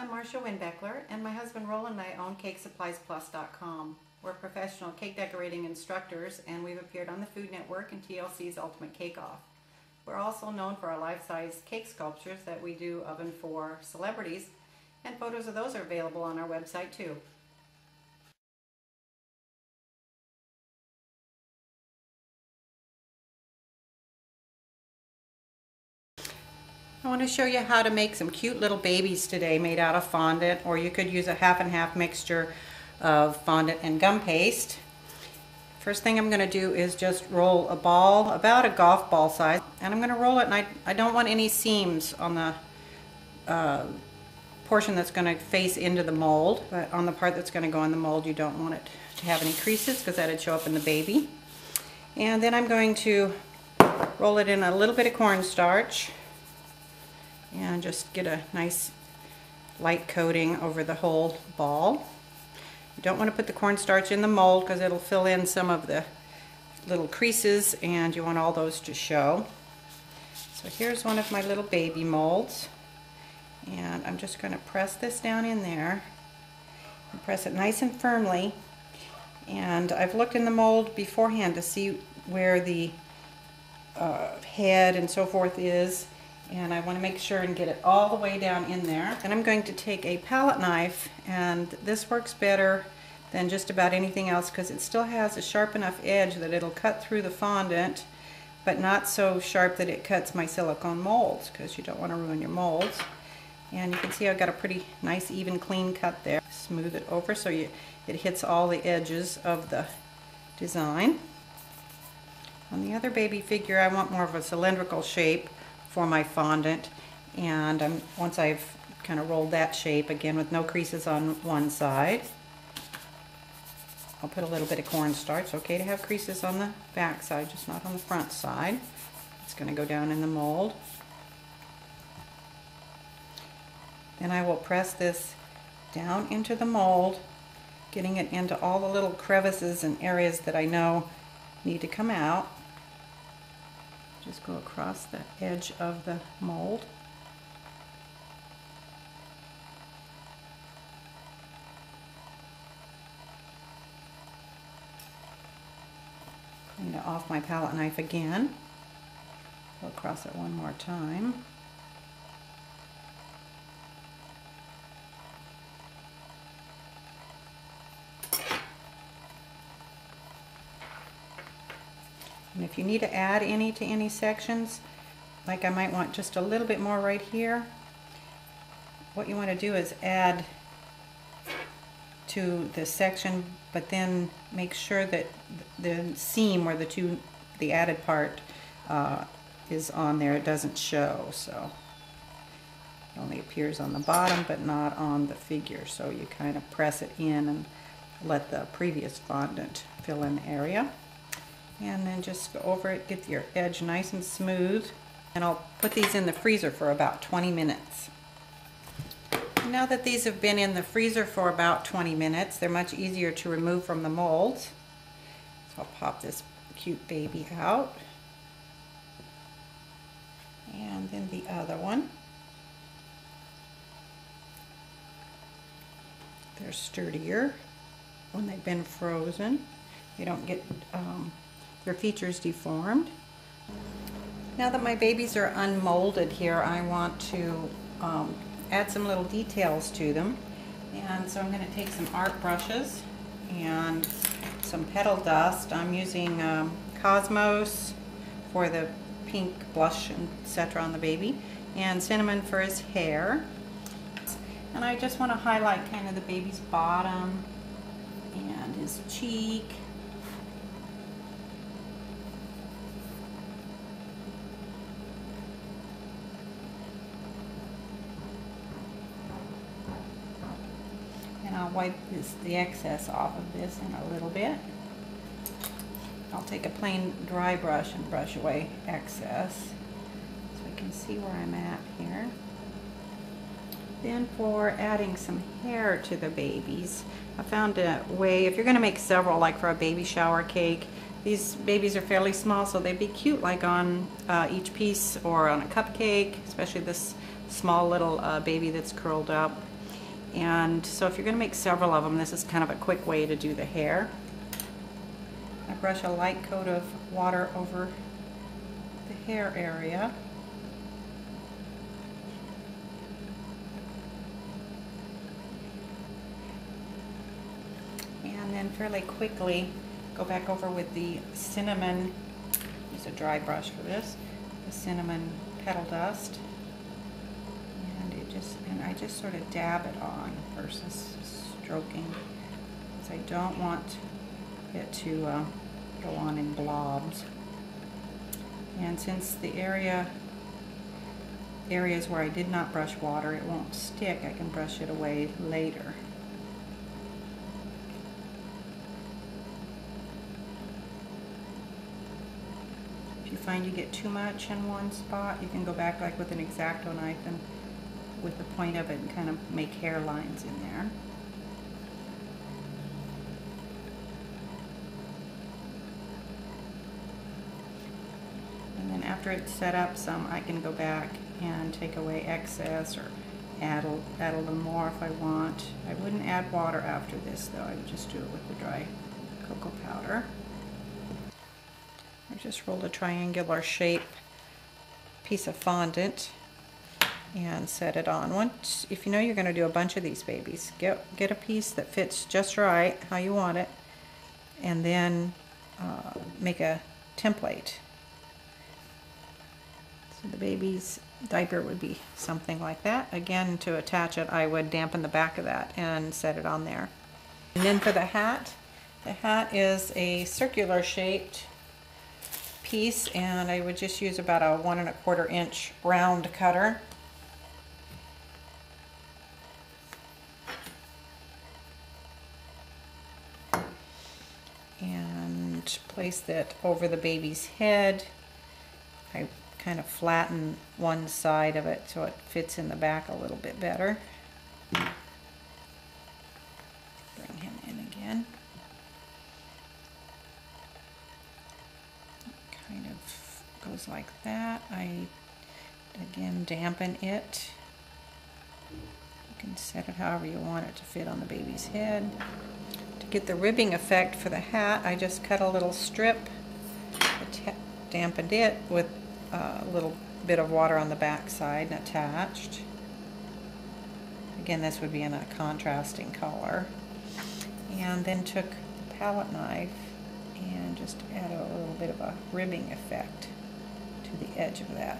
I'm Marcia Winbeckler, and my husband Roland and I own CakeSuppliesPlus.com. We're professional cake decorating instructors, and we've appeared on the Food Network and TLC's Ultimate Cake Off. We're also known for our life-size cake sculptures that we do of and for celebrities, and photos of those are available on our website too. I want to show you how to make some cute little babies today made out of fondant, or you could use a half and half mixture of fondant and gum paste. First thing I'm going to do is just roll a ball about a golf ball size, and I'm going to roll it, and I don't want any seams on the portion that's going to face into the mold, but on the part that's going to go in the mold you don't want it to have any creases because that'd show up in the baby. And then I'm going to roll it in a little bit of cornstarch and just get a nice light coating over the whole ball. You don't want to put the cornstarch in the mold because it'll fill in some of the little creases, and you want all those to show. So here's one of my little baby molds, and I'm just going to press this down in there and press it nice and firmly. And I've looked in the mold beforehand to see where the head and so forth is, and I want to make sure and get it all the way down in there. And I'm going to take a palette knife, and this works better than just about anything else because it still has a sharp enough edge that it'll cut through the fondant, but not so sharp that it cuts my silicone molds, because you don't want to ruin your molds. And you can see I've got a pretty nice even clean cut there. Smooth it over so it hits all the edges of the design. On the other baby figure I want more of a cylindrical shape for my fondant, and once I've kind of rolled that shape, again with no creases on one side, I'll put a little bit of cornstarch. It's okay to have creases on the back side, just not on the front side. It's going to go down in the mold. Then I will press this down into the mold, getting it into all the little crevices and areas that I know need to come out. Just go across the edge of the mold. Clean it off my palette knife again. Go across it one more time. And if you need to add any to any sections, like I might want just a little bit more right here, what you want to do is add to the section, but then make sure that the seam where the added part is on there, it doesn't show. So it only appears on the bottom but not on the figure. So you kind of press it in and let the previous fondant fill in the area. And then just go over it, get your edge nice and smooth. And I'll put these in the freezer for about 20 minutes. Now that these have been in the freezer for about 20 minutes, they're much easier to remove from the molds. So I'll pop this cute baby out. And then the other one. They're sturdier when they've been frozen. You don't get their features deformed. Now that my babies are unmolded here, I want to add some little details to them. And so I'm going to take some art brushes and some petal dust. I'm using Cosmos for the pink blush, etc. on the baby, and cinnamon for his hair. And I just want to highlight kind of the baby's bottom and his cheek. And I'll wipe the excess off of this in a little bit. I'll take a plain dry brush and brush away excess so I can see where I'm at here. Then for adding some hair to the babies, I found a way, if you're going to make several, like for a baby shower cake, these babies are fairly small, so they'd be cute like on each piece or on a cupcake, especially this small little baby that's curled up. And so if you're going to make several of them, this is kind of a quick way to do the hair. I brush a light coat of water over the hair area. And then fairly quickly go back over with the cinnamon, use a dry brush for this, the cinnamon petal dust. And I just sort of dab it on versus stroking, because I don't want it to go on in blobs. And since the areas where I did not brush water, it won't stick, I can brush it away later. If you find you get too much in one spot, you can go back like with an X-Acto knife and with the point of it and kind of make hairlines in there. And then after it's set up some, I can go back and take away excess or add a little more if I want. I wouldn't add water after this though, I would just do it with the dry cocoa powder. I just rolled a triangular shape piece of fondant and set it on. Once, if you know you're going to do a bunch of these babies, get a piece that fits just right, how you want it, and then make a template. So the baby's diaper would be something like that. Again, to attach it, I would dampen the back of that and set it on there. And then for the hat is a circular shaped piece, and I would just use about a 1 1/4 inch round cutter. And place that over the baby's head. I kind of flatten one side of it so it fits in the back a little bit better. Bring him in again. Kind of goes like that. I again dampen it. You can set it however you want it to fit on the baby's head. To get the ribbing effect for the hat, I just cut a little strip, dampened it with a little bit of water on the back side and attached. Again, this would be in a contrasting color. And then took a palette knife and just add a little bit of a ribbing effect to the edge of that.